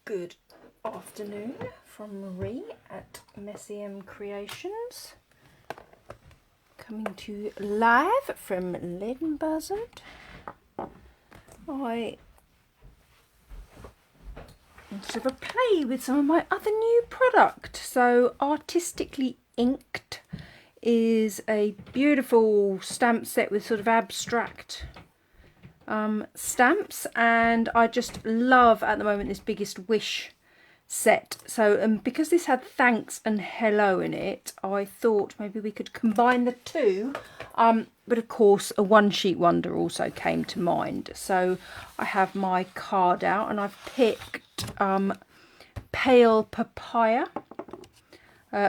Good afternoon from Marie at Messy M Creations, coming to you live from Leaden Buzzard. I sort of a play with some of my other new product. So Artistically Inked is a beautiful stamp set with sort of abstract stamps, and I just love at the moment this Biggest Wish set. So because this had thanks and hello in it, I thought maybe we could combine the two, but of course a one sheet wonder also came to mind. So I have my card out and I've picked Pale Papaya,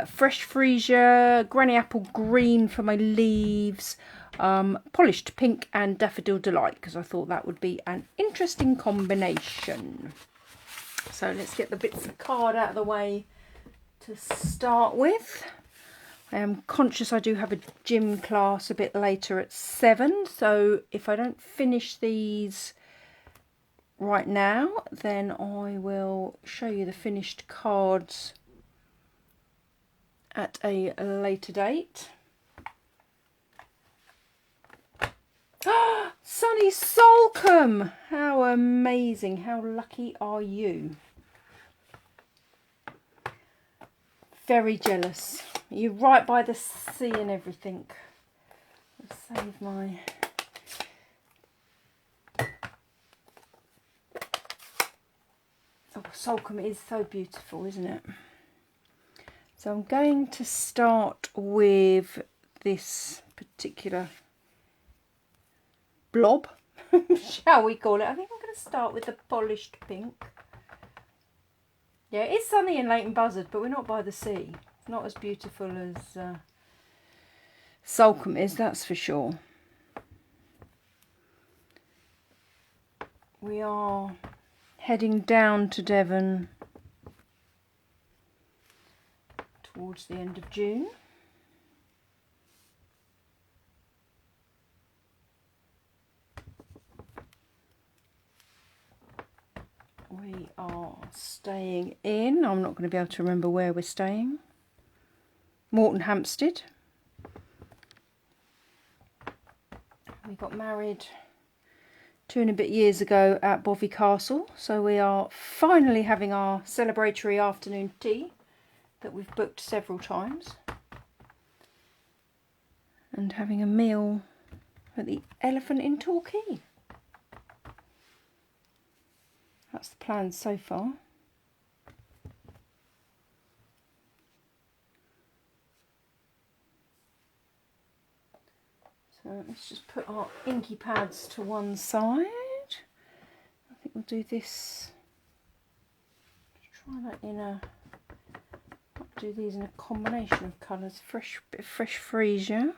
Fresh Freesia, Granny Apple Green for my leaves, Polished Pink and Daffodil Delight, because I thought that would be an interesting combination. So let's get the bits of card out of the way to start with. I am conscious I do have a gym class a bit later at 7, so if I don't finish these right now, then I will show you the finished cards at a later date. Sunny Solcombe! How amazing, how lucky are you? Very jealous. You're right by the sea and everything. I'll save my... Oh, Solcombe is so beautiful, isn't it? So I'm going to start with this particular blob, shall we call it. I think I'm going to start with the Polished Pink. Yeah, it's sunny in Leighton Buzzard, but we're not by the sea. It's not as beautiful as Solcombe is, that's for sure. We are heading down to Devon towards the end of June. We are staying in, I'm not going to be able to remember where we're staying, Morton Hampstead. We got married 2 and a bit years ago at Bovey Castle, so we are finally having our celebratory afternoon tea that we've booked several times, and having a meal at the Elephant in Torquay. That's the plan so far. So let's just put our inky pads to one side. I think we'll do this. Try that in a. Do these in a combination of colours. Bit of Fresh Freesia.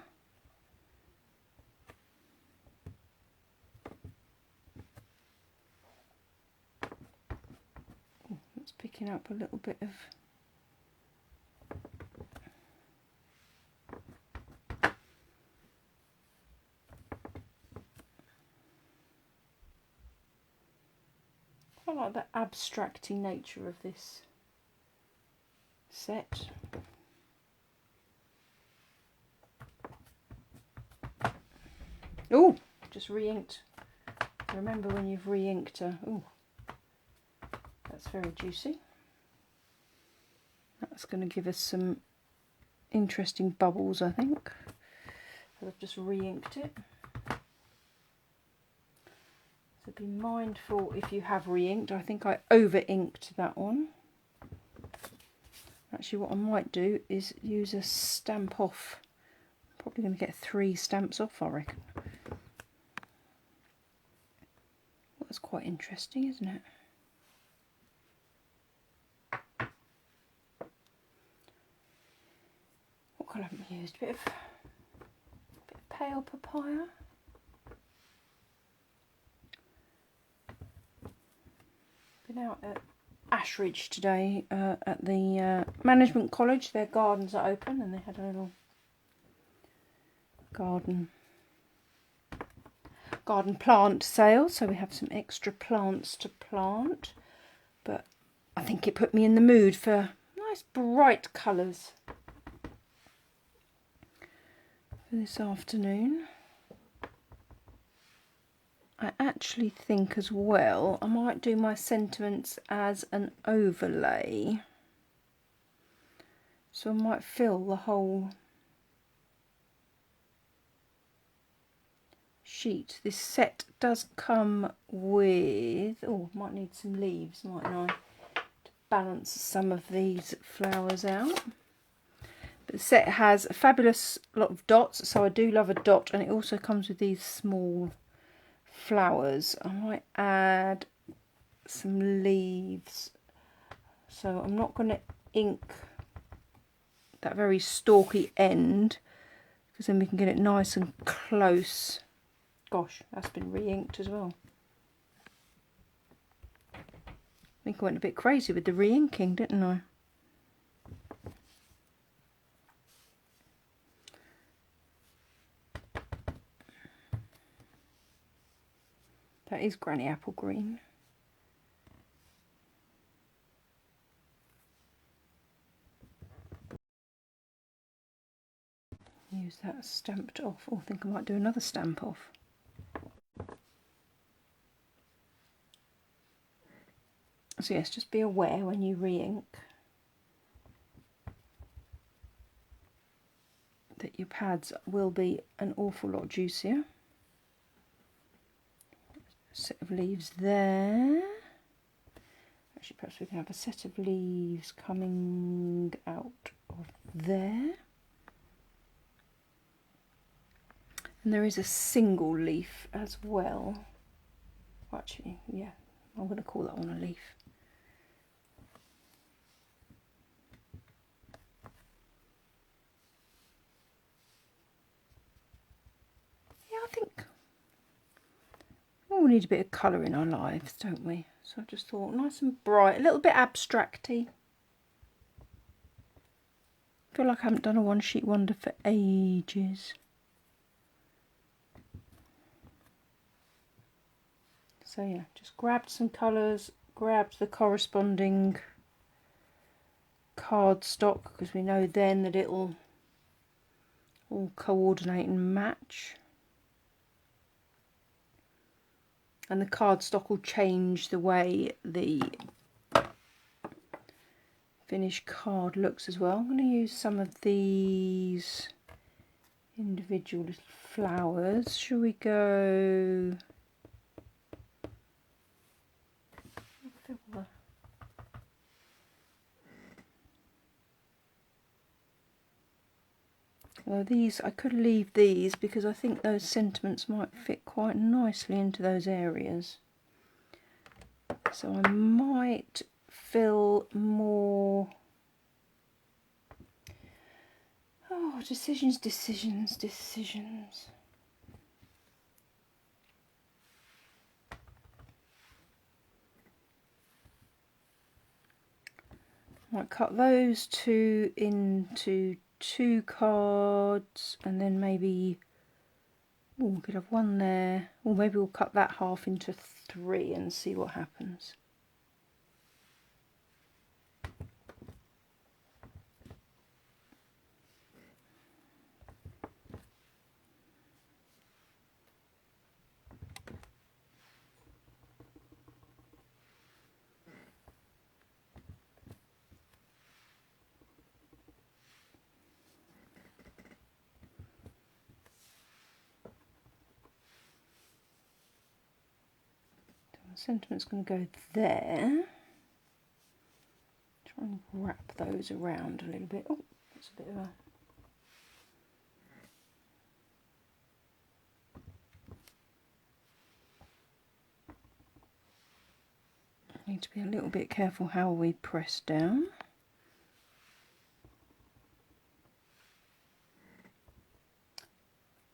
Picking up a little bit of quite like the abstracting nature of this set. Oh, just re-inked. Remember when you've re-inked a... Oh, that's very juicy. That's going to give us some interesting bubbles, I think. I've just re-inked it. So be mindful if you have re-inked. I think I over-inked that one. Actually, what I might do is use a stamp off. I'm probably going to get 3 stamps off, I reckon. Well, that's quite interesting, isn't it? What colour haven't we used? A bit of Pale Papaya. Been out at Ashridge today at the Management College. Their gardens are open and they had a little garden plant sale, so we have some extra plants to plant. But I I think it put me in the mood for nice bright colours for this afternoon. I actually think as well I might do my sentiments as an overlay. So I might fill the whole sheet. This set does come with, oh, might need some leaves, mightn't I, to balance some of these flowers out. But the set has a fabulous lot of dots, so I do love a dot, and it also comes with these small flowers. I might add some leaves, so I'm not going to ink that very stalky end, because then we can get it nice and close. Gosh, that's been re-inked as well. I think I went a bit crazy with the re-inking, didn't I? That is Granny Apple Green. Use that stamped off. Oh, I think I might do another stamp off. So yes, just be aware when you re-ink that your pads will be an awful lot juicier. Set of leaves there. Actually, perhaps we can have a set of leaves coming out of there. And there is a single leaf as well. Actually, yeah, I'm going to call that one a leaf. Yeah, I think we need a bit of colour in our lives, don't we? So I just thought nice and bright, a little bit abstracty. I feel like I haven't done a one sheet wonder for ages. So yeah, just grabbed some colours, grabbed the corresponding cardstock, because we know then that it'll all coordinate and match. And the cardstock will change the way the finished card looks as well. I'm going to use some of these individual little flowers. Shall we go... Well, these, I could leave these because I think those sentiments might fit quite nicely into those areas. So I might fill more... Oh, decisions, decisions, decisions. Might cut those two into 2 cards, and then maybe, oh, we could have one there, or maybe we'll cut that half into 3 and see what happens. Sentiment's going to go there. Try and wrap those around a little bit. Oh, that's a bit of a... Need to be a little bit careful how we press down.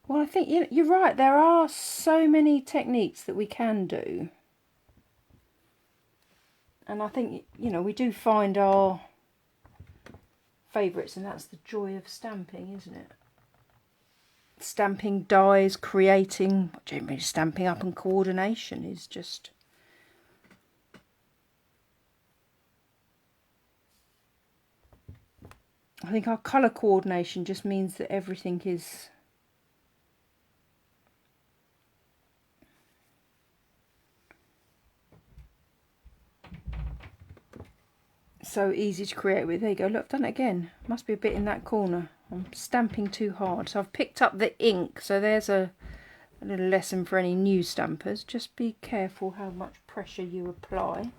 Well, I think you're right. There are so many techniques that we can do. And I think, you know, we do find our favourites, and that's the joy of stamping, isn't it? Stamping, dies, creating, generally stamping up, and coordination is just... I think our colour coordination just means that everything is so easy to create with. There you go, look, I've done it again. Must be a bit in that corner. I'm stamping too hard. So I've picked up the ink, so there's a little lesson for any new stampers. Just be careful how much pressure you apply.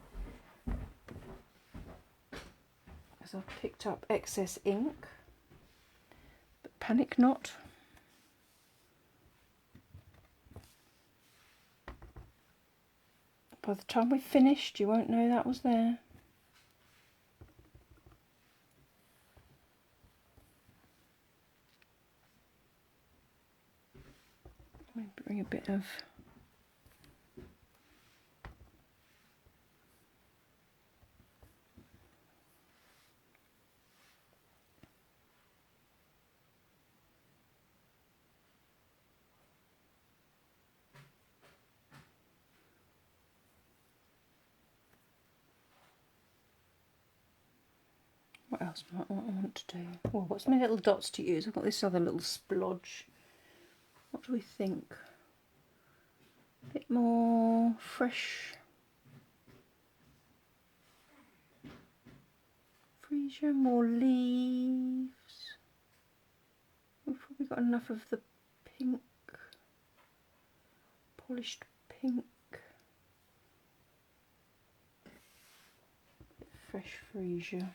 Because I've picked up excess ink. But panic not. By the time we've finished, you won't know that was there. Bring a bit of what else might I want to do? Oh, I've got so many little dots to use. I've got this other little splodge. What do we think? A bit more fresh freesia, more leaves. We've probably got enough of the pink, polished pink. Fresh freesia.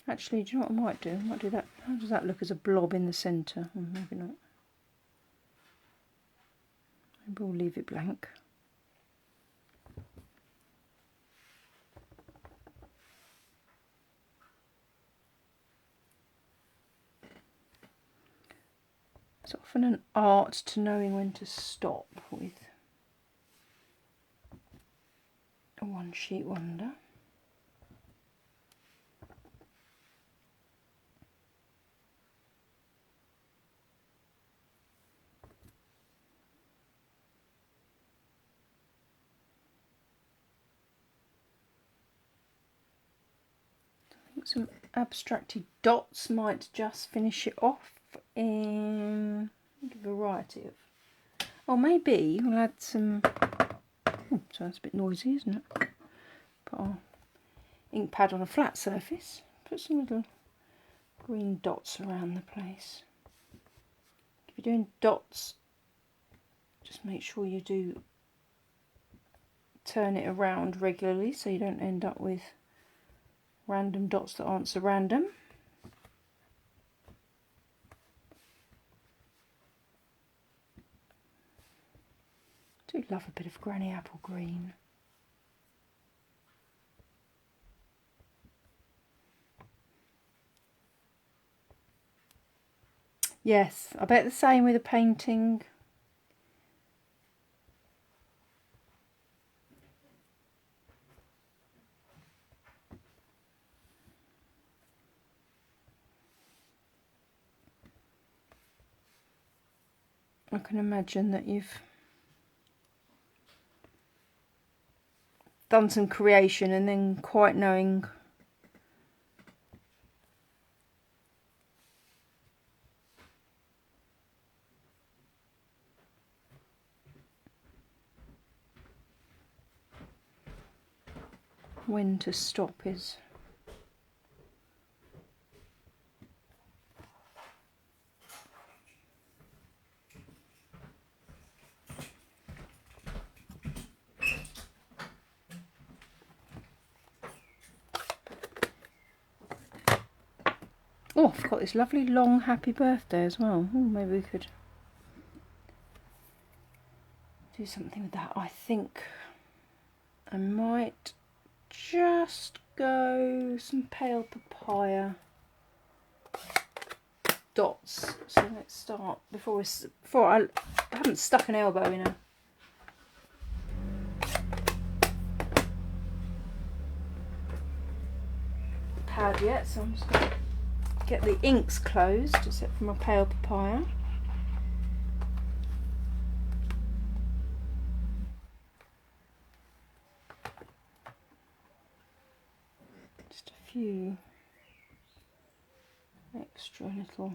Actually, do you know what I might do? I might do that. How does that look as a blob in the centre? Maybe not. Maybe we'll leave it blank. It's often an art to knowing when to stop with a one sheet wonder. Some abstracted dots might just finish it off in a variety of, or maybe we'll add some, oh, so that's a bit noisy, isn't it? Put our ink pad on a flat surface, put some little green dots around the place. If you're doing dots, just make sure you do turn it around regularly so you don't end up with random dots that aren't so random. I do love a bit of granny apple green. Yes, I bet the same with a painting. I can imagine that you've done some creation and then quite knowing when to stop is oh, I've got this lovely long happy birthday as well. Oh, maybe we could do something with that. I think I might just go some pale papaya dots. So let's start before I haven't stuck an elbow in a pad yet, so I'm just going to get the inks closed, except for my pale papaya. Just a few extra little.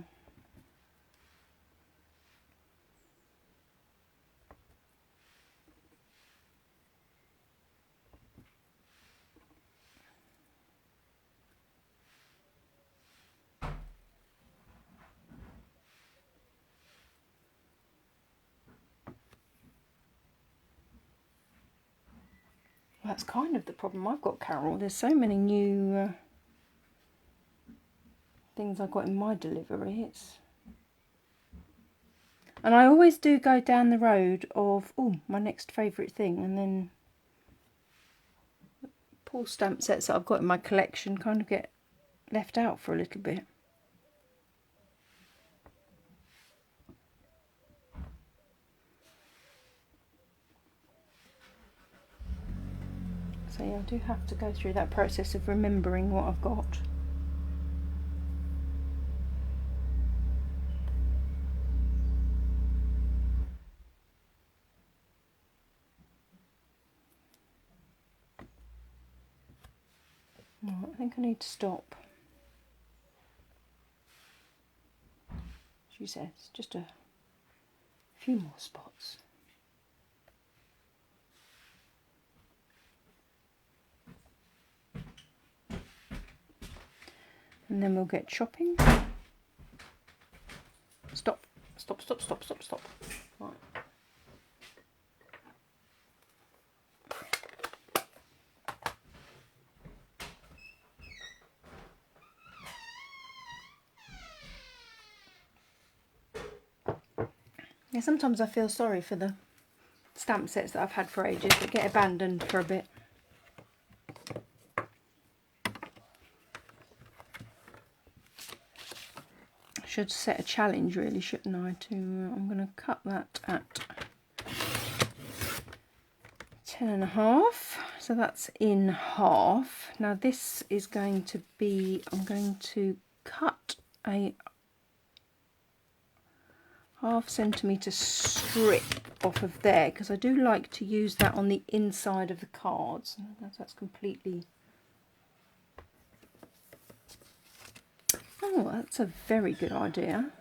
That's kind of the problem I've got, Carol. There's so many new things I've got in my delivery. And I always do go down the road of, oh, my next favourite thing, and then poor stamp sets that I've got in my collection kind of get left out for a little bit. So yeah, I do have to go through that process of remembering what I've got. Right, I think I need to stop. She says, just a few more spots. And then we'll get chopping. Stop, stop, stop, stop, stop, stop. Right. Yeah, sometimes I feel sorry for the stamp sets that I've had for ages that get abandoned for a bit. Should set a challenge really, shouldn't I? I'm going to cut that at 10.5, so that's in half. Now this is going to be, I'm going to cut a ½ centimetre strip off of there, because I do like to use that on the inside of the cards. That's completely... Oh, that's a very good idea.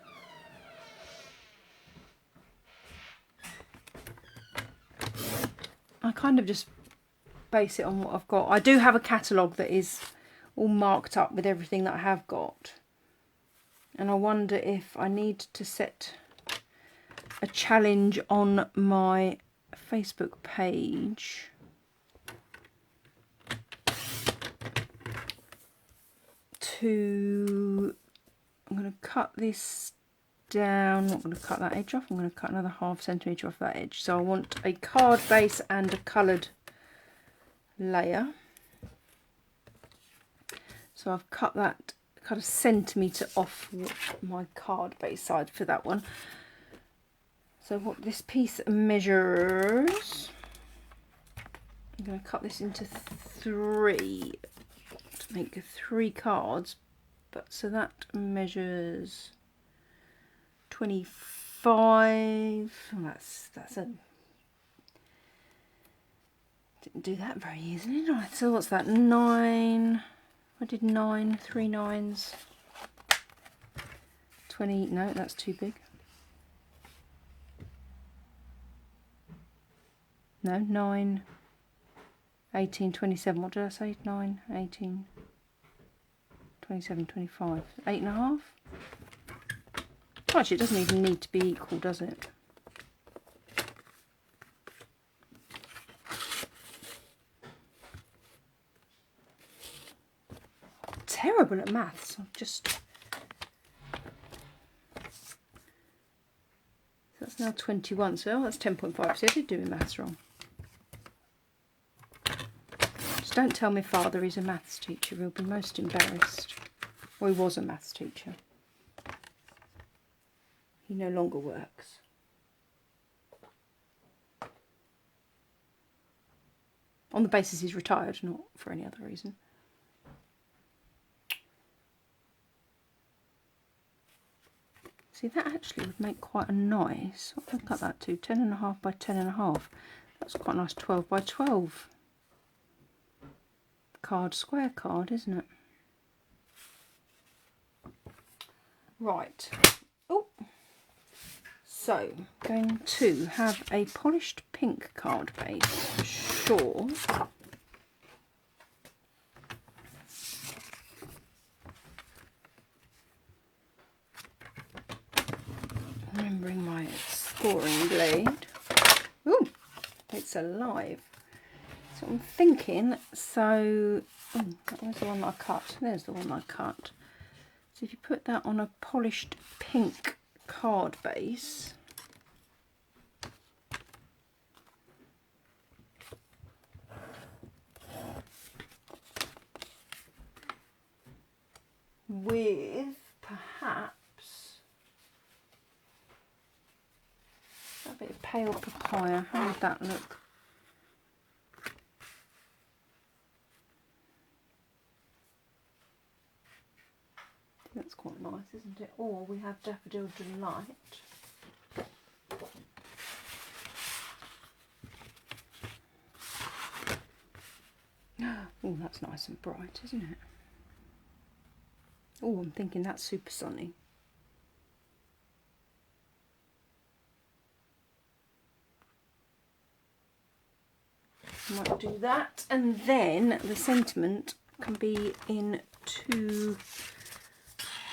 I kind of just base it on what I've got. I do have a catalogue that is all marked up with everything that I have got. And I wonder if I need to set a challenge on my Facebook page to... I'm going to cut this down. I'm not going to cut that edge off. I'm going to cut another ½ centimetre off that edge. So I want a card base and a coloured layer. So I've cut that, cut a centimetre off my card base side for that one. So what this piece measures, I'm going to cut this into 3 to make 3 cards. But so that measures 25. Oh, that's a, didn't do that very easily, did I? So what's that? 9. I did 9, 3 9s. 20. No, that's too big. No, 9, 18, 27. What did I say? 9, 18, 27, 25. 8.5. Actually, it doesn't even need to be equal, does it? Terrible at maths. I'm just... That's now 21, so that's 10.5. So I did do my maths wrong. Just don't tell my father he's a maths teacher. He'll be most embarrassed. Well, he was a maths teacher. He no longer works. On the basis he's retired, not for any other reason. See, that actually would make quite a nice, what can I cut that to? 10.5 by 10.5. That's quite a nice 12 by 12 card, square card, isn't it? Right. Oh. So, going to have a polished pink card base for sure. Remembering my scoring blade. Ooh, it's alive. So I'm thinking, so, oh, that was the one that I cut. There's the one I cut. So if you put that on a polished pink card base, with perhaps a bit of pale papaya, how would that look? That's quite nice, isn't it? Or we have Daffodil Delight. Oh, that's nice and bright, isn't it? Oh, I'm thinking that's super sunny. Might do that, and then the sentiment can be in 2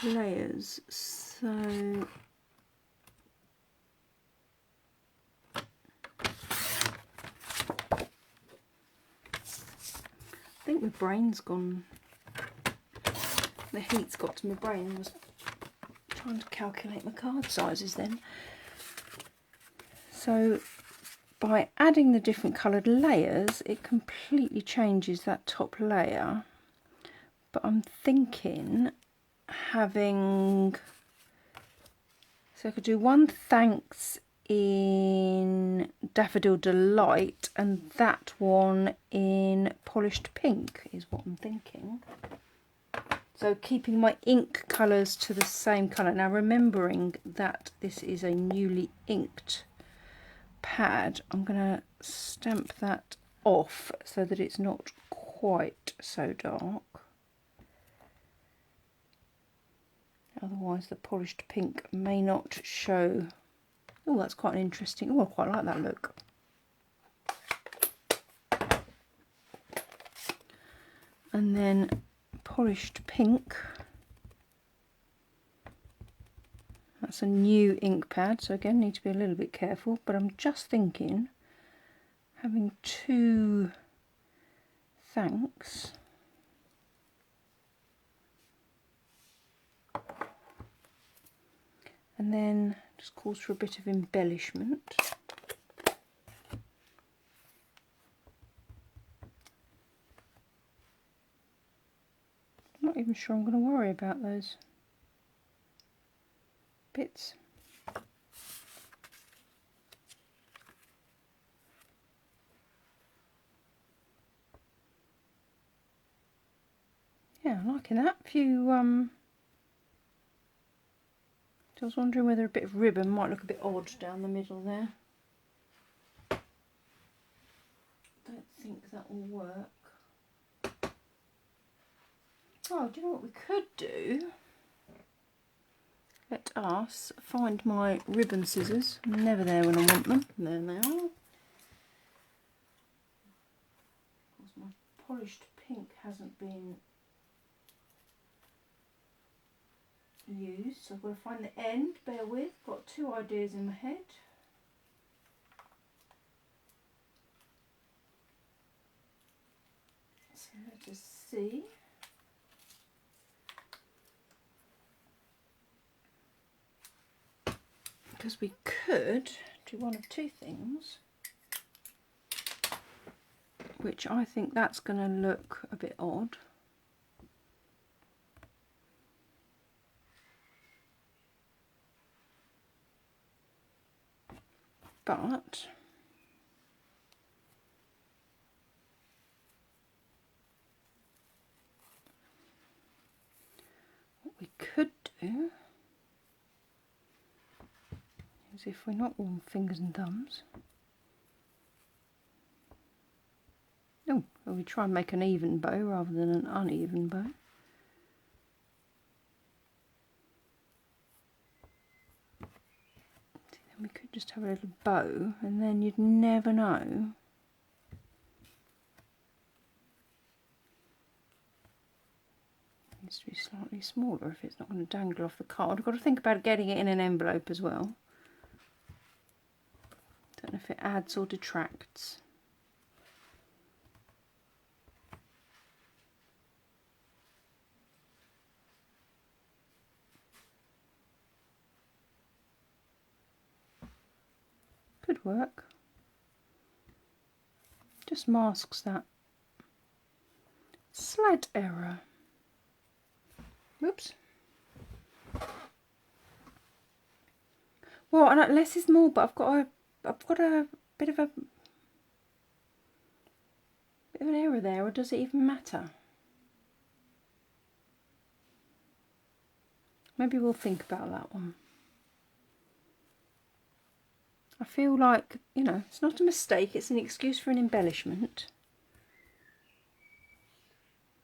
layers. So I think my brain's gone, the heat's got to my brain. I was trying to calculate my card sizes then. So by adding the different coloured layers, it completely changes that top layer. But I'm thinking having, so I could do one thanks in Daffodil Delight and that one in polished pink is what I'm thinking. So keeping my ink colours to the same colour. Now remembering that this is a newly inked pad, I'm going to stamp that off so that it's not quite so dark. Otherwise the polished pink may not show. Oh, that's quite an interesting. Oh, I quite like that look. And then polished pink. That's a new ink pad, so again need to be a little bit careful, but I'm just thinking having 2 thanks. And then just calls for a bit of embellishment. I'm not even sure I'm going to worry about those bits. Yeah, I'm liking that. I was wondering whether a bit of ribbon might look a bit odd down the middle there. Don't think that will work. Oh, do you know what we could do? Let us find my ribbon scissors. Never there when I want them. There they are. Of course, my polished pink hasn't been used, so I've got to find the end. Bear with. Got 2 ideas in my head. So let us see. Because we could do one of 2 things, which I think that's going to look a bit odd. But what we could do is, if we're not all fingers and thumbs, we try and make an even bow rather than an uneven bow. And we could just have a little bow, and then you'd never know. Needs to be slightly smaller if it's not going to dangle off the card. I've got to think about getting it in an envelope as well. Don't know if it adds or detracts. Could work. Just masks that slight error. Whoops. Well, and less is more, but I've got a bit of an error there, or does it even matter? Maybe we'll think about that one. I feel like, you know, it's not a mistake, it's an excuse for an embellishment.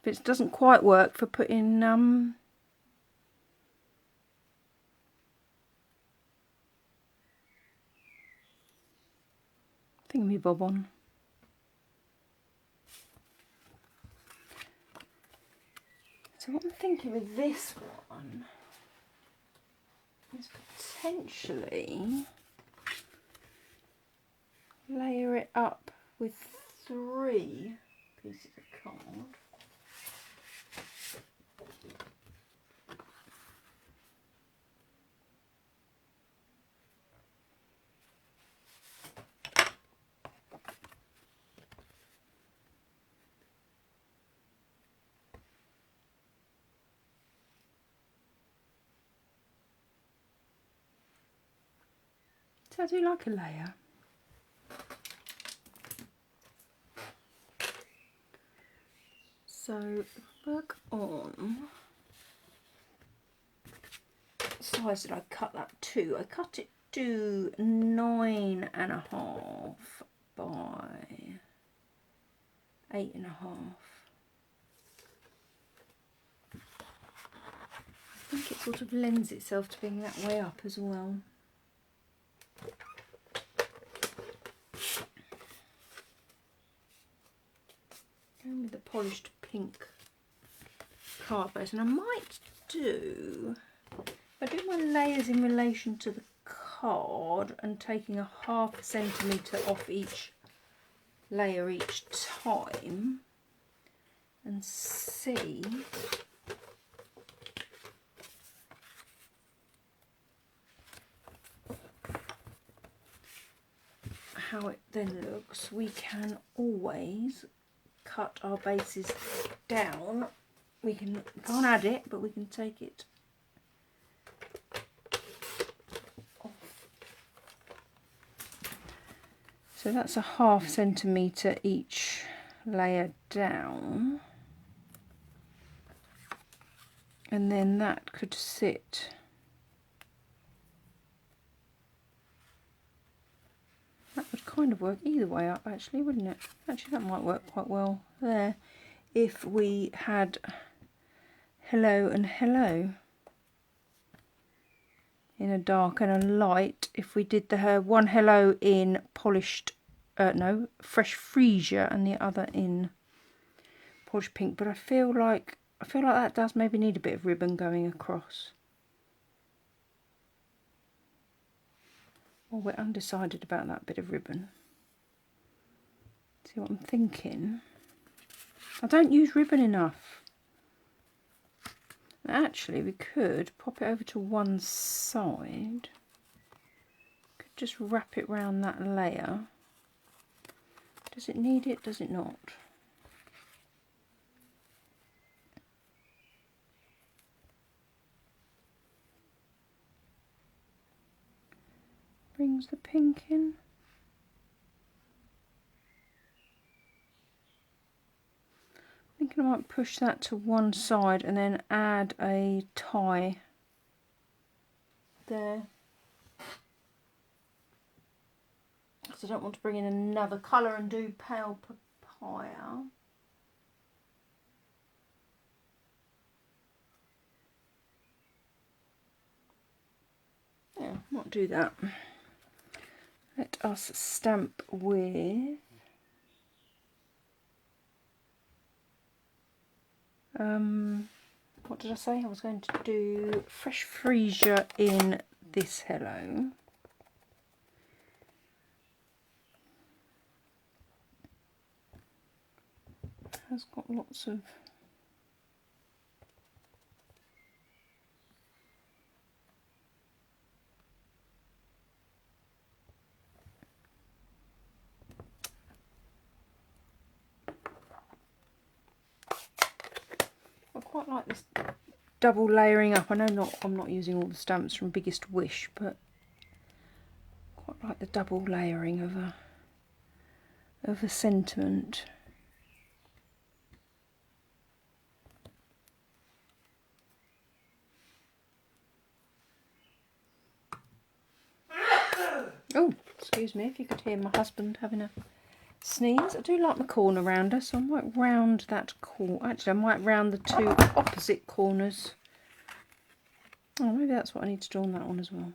But it doesn't quite work for putting thingamabob on. So what I'm thinking with this one is potentially layer it up with 3 pieces of card. So I do like a layer. So work on, what size did I cut that to? I cut it to 9.5 by 8.5. I think it sort of lends itself to being that way up as well. Going with the polished pink card base, and I might do, if I do my layers in relation to the card and taking a 0.5 centimetre off each layer each time, and see how it then looks. We can always cut our bases down. We can't add it, but we can take it off. So that's a 0.5 centimetre each layer down, and then that could sit that would kind of work either way up, actually, wouldn't it? Actually, that might work quite well there if we had hello and hello in a dark and a light. If we did the one hello in polished, no, fresh freesia, and the other in polished pink. But I feel like that does maybe need a bit of ribbon going across. Well, we're undecided about that bit of ribbon. See what I'm thinking? I don't use ribbon enough. Actually, we could pop it over to one side. Could just wrap it round that layer. Does it need it? Does it not? Brings the pink in. I think I might push that to one side and then add a tie there. Because I don't want to bring in another colour and do pale papaya. Yeah, might do that. let us stamp with what did I say? I was going to do Fresh Freesia in this hello. It has got lots of I quite like this double layering up. I know I'm not using all the stamps from Biggest Wish, but I quite like the double layering of a sentiment. Oh, excuse me if you could hear my husband having a sneeze. I do like my corner rounder, so I might round that corner. Actually, I might round the two opposite corners. Oh, maybe that's what I need to do on that one as well.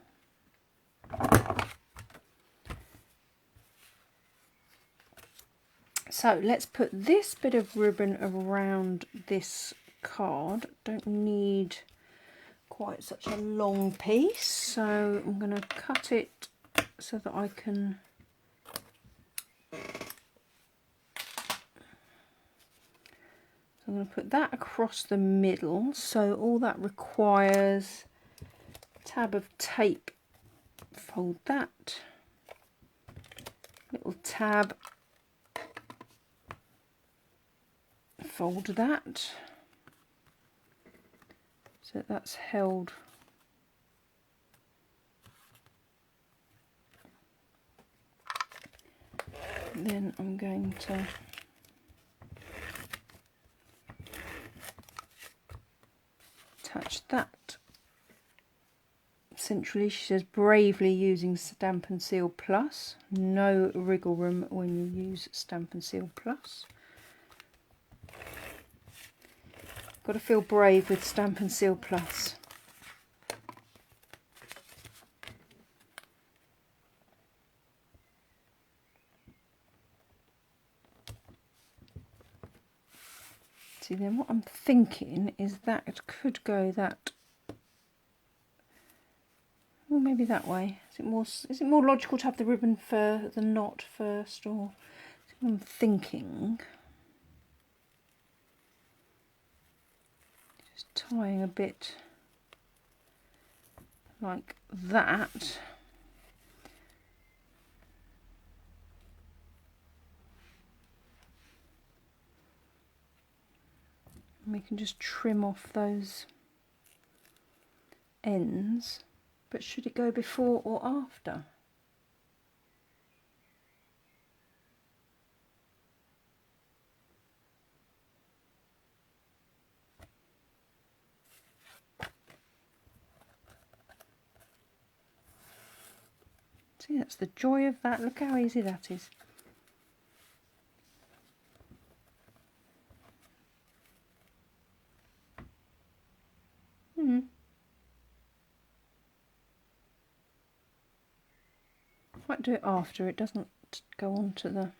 So let's put this bit of ribbon around this card. Don't need quite such a long piece, so I'm going to cut it so that I can I'm going to put that across the middle, so all that requires a tab of tape. Fold that, little tab, fold that, so that's held. Then I'm going to attach that centrally. She says bravely using Stamp and Seal Plus. No wriggle room when you use Stamp and Seal Plus. Got to feel brave with Stamp and Seal Plus. See, then what I'm thinking is that it could go that, or maybe that way. Is it more logical to have the ribbon for the knot first, or I'm thinking just tying a bit like that. And we can just trim off those ends. But should it go before or after? See, that's the joy of that. Look how easy that is. Might do it after, it doesn't go on to the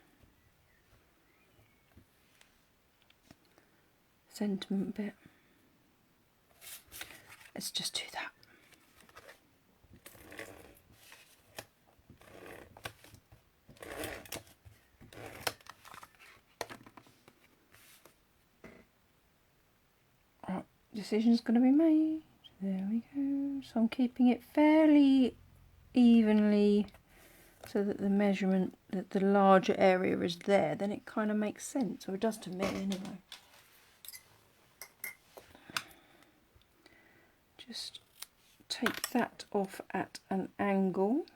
sentiment bit. Let's just do that. Right, decision's going to be made. There we go. So I'm keeping it fairly evenly, so that the measurement, that the larger area is there, then it kind of makes sense, or it does to me anyway. Just take that off at an angle.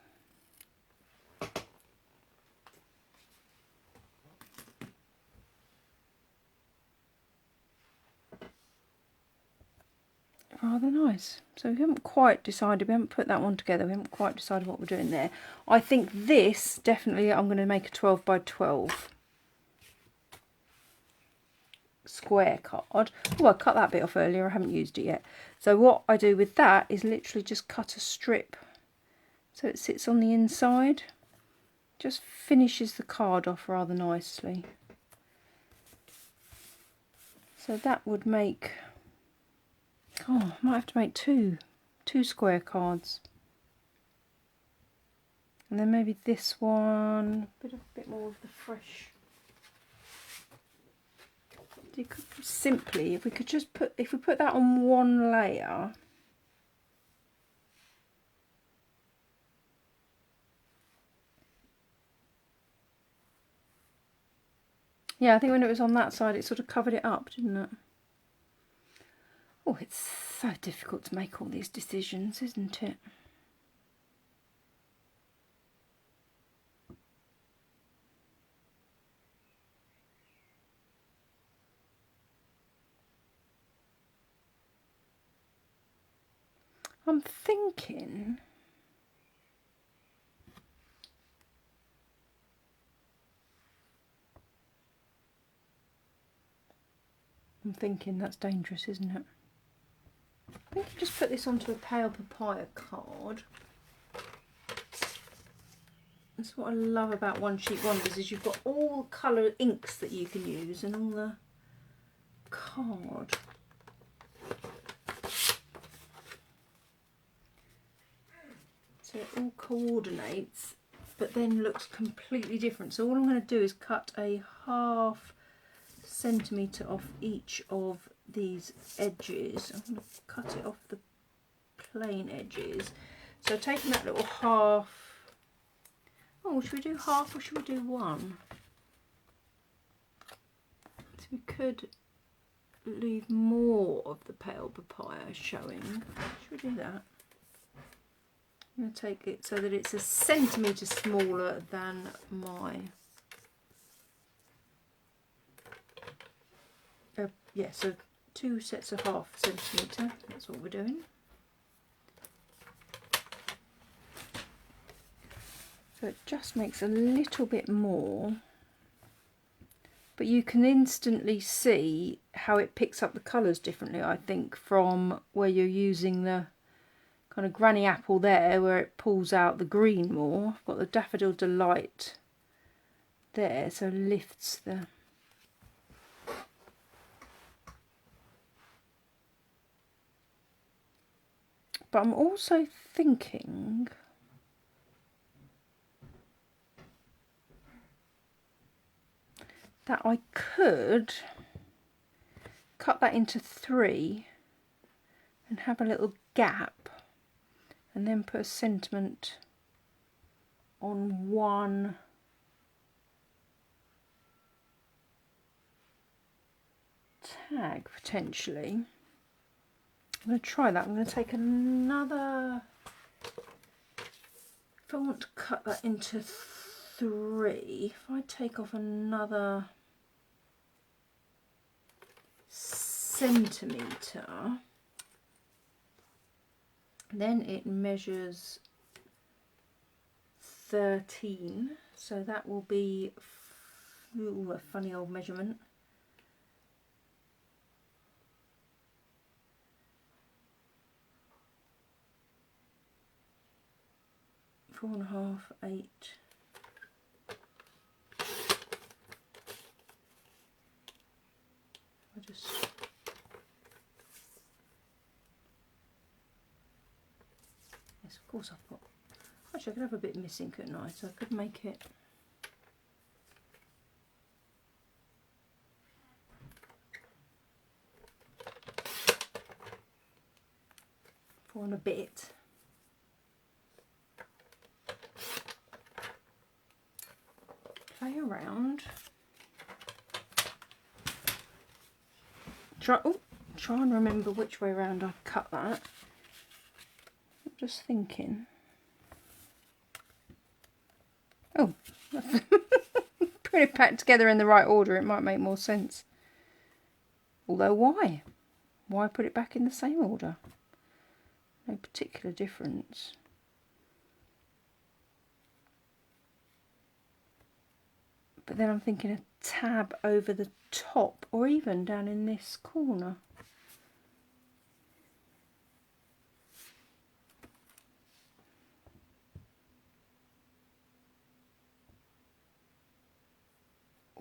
Rather nice. So we haven't quite decided, we haven't put that one together, we haven't quite decided what we're doing there. I think this, definitely I'm going to make a 12 by 12 square card. Oh, I cut that bit off earlier, I haven't used it yet. So what I do with that is literally just cut a strip so it sits on the inside. Just finishes the card off rather nicely. So that would make, oh, I might have to make two square cards. And then maybe this one, a bit more of the fresh. You could simply, if we put that on one layer. Yeah, I think when it was on that side, it sort of covered it up, didn't it? Oh, it's so difficult to make all these decisions, isn't it? I'm thinking that's dangerous, isn't it? I think you just put this onto a pale papaya card. That's what I love about One Sheet Wonders, is you've got all colour inks that you can use and all the card. So it all coordinates, but then looks completely different. So all I'm going to do is cut a ½ centimetre off each of these edges. I'm going to cut it off the plain edges. So taking that little half, oh, should we do half or should we do one? So we could leave more of the pale papaya showing. Should we do that? I'm going to take it so that it's a centimetre smaller than my, yeah, so 2 sets of ½ centimetre, that's what we're doing. So it just makes a little bit more, but you can instantly see how it picks up the colours differently, I think, from where you're using the kind of granny apple there, where it pulls out the green more. I've got the Daffodil Delight there, so lifts the... But I'm also thinking that I could cut that into 3 and have a little gap and then put a sentiment on one tag potentially. I'm going to try that. I'm going to take another, if I want to cut that into 3, if I take off another centimetre, then it measures 13, so that will be, ooh, a funny old measurement. Four and a half, 8. I just yes, of course I've got. Actually, I could have a bit missing, couldn't I? So I could make it. 4 and a bit. Play around. Try and remember which way around I cut that. I'm just thinking. Oh, put it back together in the right order, it might make more sense. Although why? Why put it back in the same order? No particular difference. But then I'm thinking a tab over the top, or even down in this corner.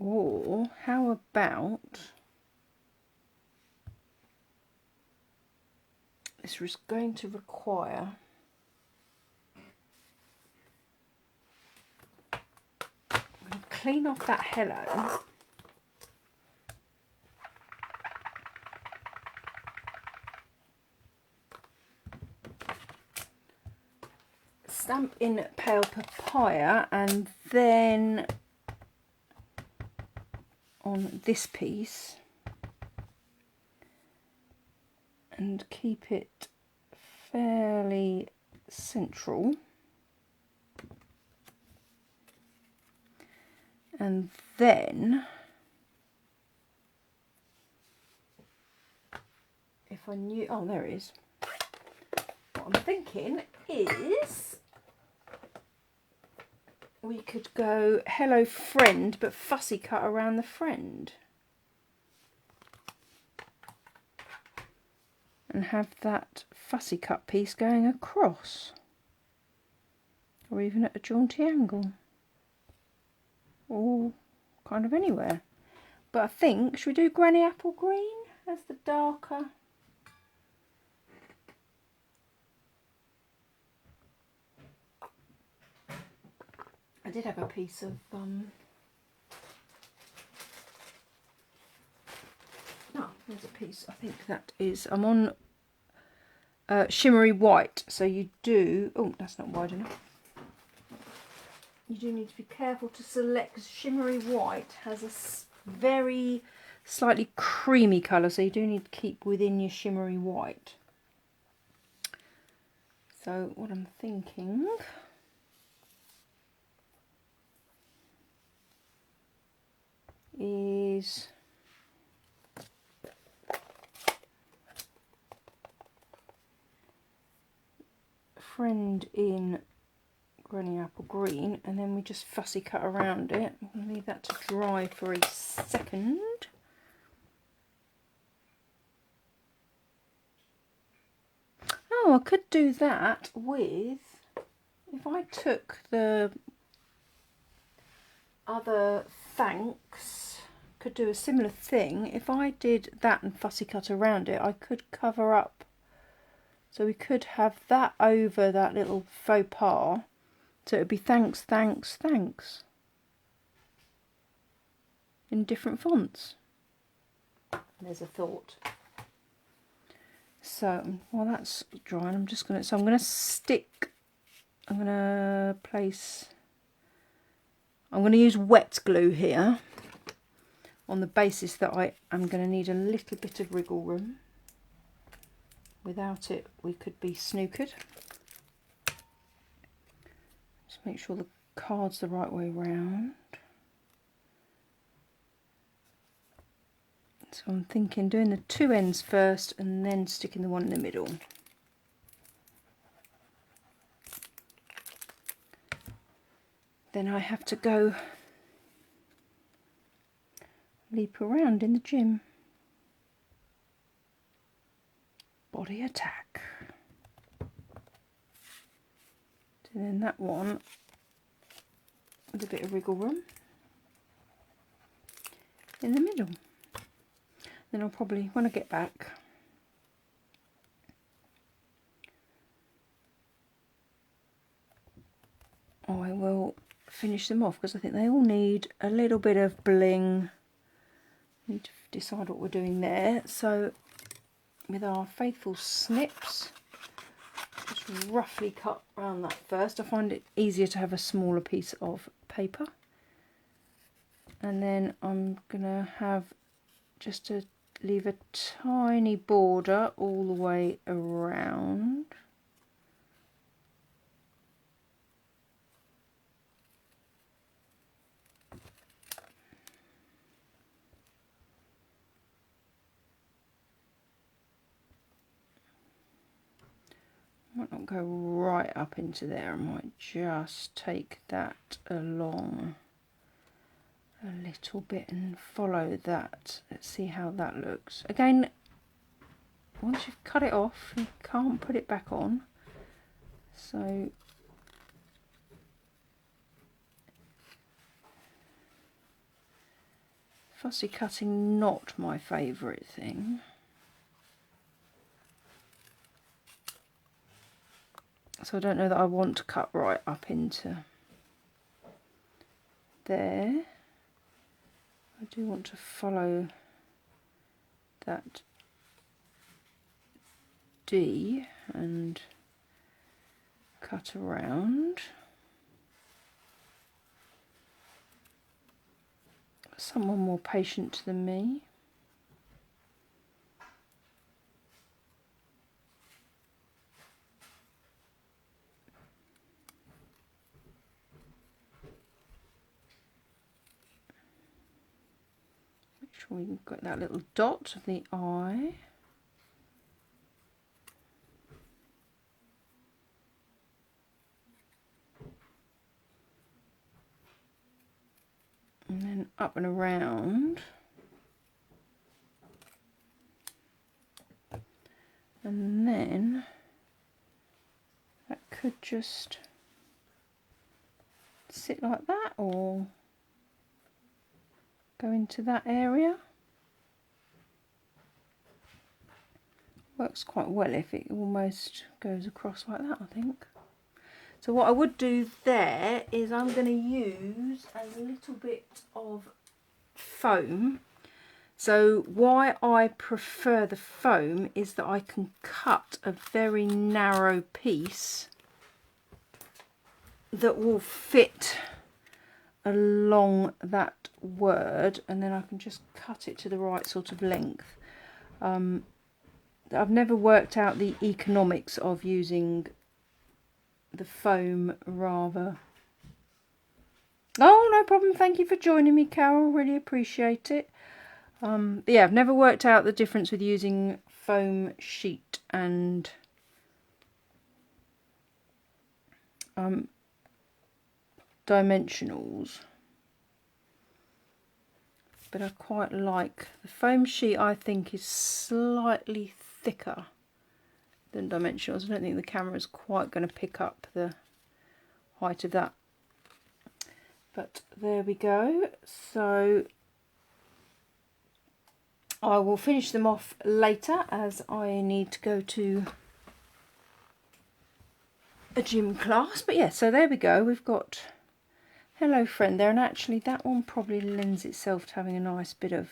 Or how about, this is going to require clean off that hello. Stamp in Pale Papaya, and then on this piece, and keep it fairly central. And then, if I knew, oh, there it is. What I'm thinking is we could go hello friend, but fussy cut around the friend. And have that fussy cut piece going across. Or even at a jaunty angle. Or kind of anywhere. But I think, should we do Granny Apple Green as the darker? I did have a piece of no, there's a piece, I think that is, I'm on shimmery white, so you do, oh, that's not wide enough. You do need to be careful to select, because shimmery white has a very slightly creamy colour, so you do need to keep within your shimmery white. So what I'm thinking is friend in Granny Apple Green, and then we just fussy cut around it. I'm going to leave that to dry for a second. Oh, I could do that with, if I took the other thanks, could do a similar thing. If I did that and fussy cut around it, I could cover up. So we could have that over that little faux pas. So it would be thanks, thanks, thanks. In different fonts. There's a thought. So while that's drying, I'm going to stick, I'm going to place, I'm going to use wet glue here on the basis that I am going to need a little bit of wriggle room. Without it, we could be snookered. Just make sure the card's the right way round. So I'm thinking doing the two ends first and then sticking the one in the middle. Then I have to go leap around in the gym. Body attack. And then that one with a bit of wriggle room in the middle. Then I'll probably, when I get back, I will finish them off, because I think they all need a little bit of bling. Need to decide what we're doing there. So with our faithful snips, just roughly cut around that first. I find it easier to have a smaller piece of paper. And then I'm gonna have just to leave a tiny border all the way around. Might not go right up into there, I might just take that along a little bit and follow that. Let's see how that looks. Again, once you've cut it off, you can't put it back on. So fussy cutting not my favourite thing. So I don't know that I want to cut right up into there. I do want to follow that D and cut around. Someone more patient than me. Make sure we've got that little dot of the eye. And then up and around. And then that could just sit like that or go into that area. Works quite well if it almost goes across like that, I think. So what I would do there is I'm going to use a little bit of foam. So why I prefer the foam is that I can cut a very narrow piece that will fit along that word, and then I can just cut it to the right sort of length. I've never worked out the economics of using the foam rather. Oh, no problem. Thank you for joining me, Carol. Really appreciate it. Yeah, I've never worked out the difference with using foam sheet and dimensionals. But I quite like the foam sheet. I think is slightly thicker than dimensionals. I don't think the camera is quite going to pick up the height of that. But there we go. So I will finish them off later as I need to go to a gym class. But yeah, so there we go. We've got Hello Friend there, and actually that one probably lends itself to having a nice bit of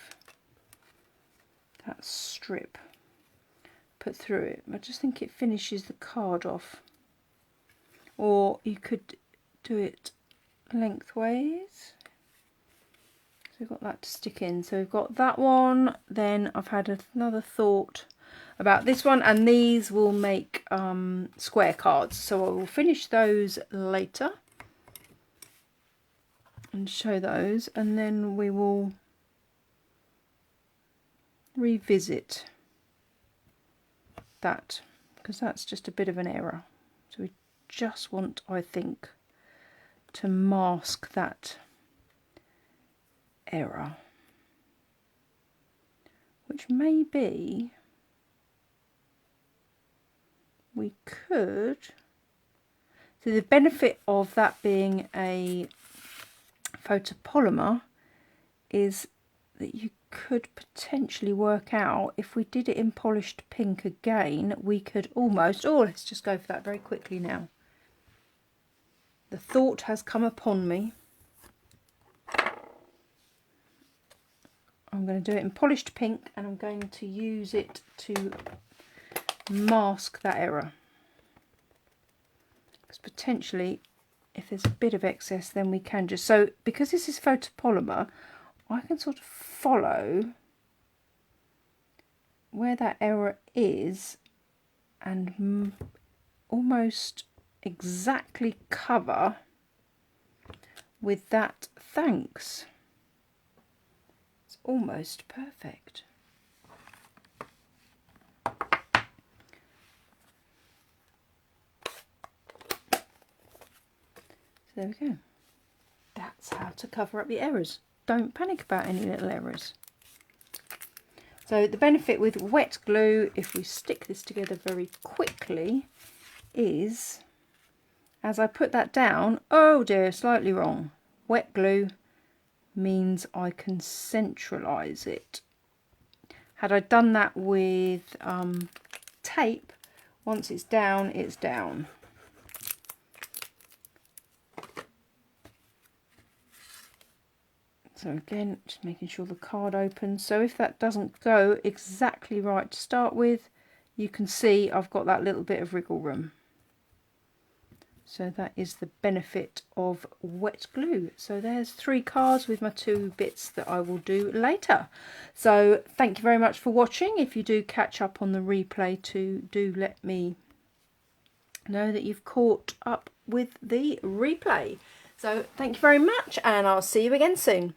that strip put through it. I just think it finishes the card off. Or you could do it lengthways. So we've got that to stick in. So we've got that one. Then I've had another thought about this one, and these will make square cards. So I will finish those later and show those, and then we will revisit that, because that's just a bit of an error. So we just want, I think, to mask that error, which may be we could. So the benefit of that being a photopolymer is that you could potentially work out, if we did it in polished pink again, we could almost, oh, let's just go for that very quickly now. The thought has come upon me. I'm going to do it in polished pink, and I'm going to use it to mask that error. Because potentially, if there's a bit of excess, then we can just, so because this is photopolymer, I can sort of follow where that error is and almost exactly cover with that thanks. It's almost perfect. So there we go. That's how to cover up the errors. Don't panic about any little errors. So the benefit with wet glue, if we stick this together very quickly, is as I put that down, oh dear, slightly wrong. Wet glue means I can centralise it. Had I done that with tape, once it's down, it's down. So again, just making sure the card opens. So if that doesn't go exactly right to start with, you can see I've got that little bit of wriggle room. So that is the benefit of wet glue. So there's 3 cards with my 2 bits that I will do later. So thank you very much for watching. If you do catch up on the replay do let me know that you've caught up with the replay. So thank you very much, and I'll see you again soon.